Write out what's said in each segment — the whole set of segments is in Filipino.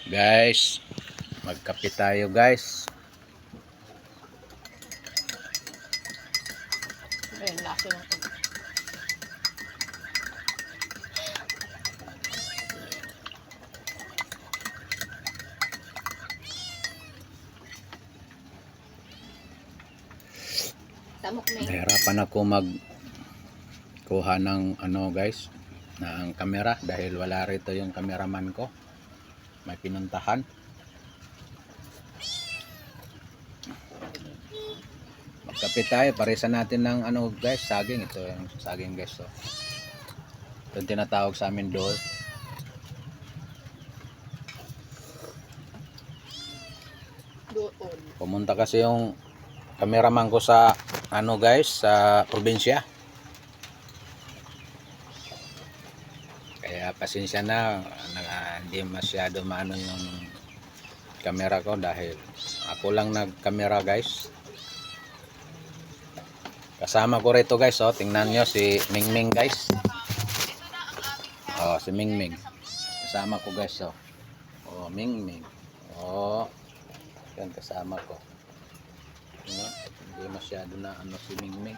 Guys, magkape tayo guys. Ayun, lasa lang ito. Tamok na yun. Nahirapan ako kuha ng guys, ng kamera dahil wala rito yung cameraman ko. May pinuntahan. Magkape tayo, parisan natin ng guys, saging. Ito yung saging guys. So. Ito yung tinatawag sa amin doon. Doon. Pumunta kasi yung cameraman ko sa guys, sa probinsya. Kaya pasensya na, hindi masyado maano yung camera ko dahil ako lang nag-camera guys. Kasama ko rito guys, oh, tingnan nyo si Mingming guys. Oh, si Mingming. Kasama ko guys, oh. Oh, Mingming. Oh. Yan kasama ko. No? Hindi masyado na si Mingming.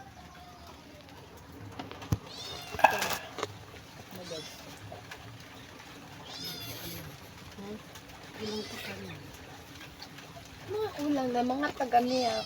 Mga ulang na mga taga niya.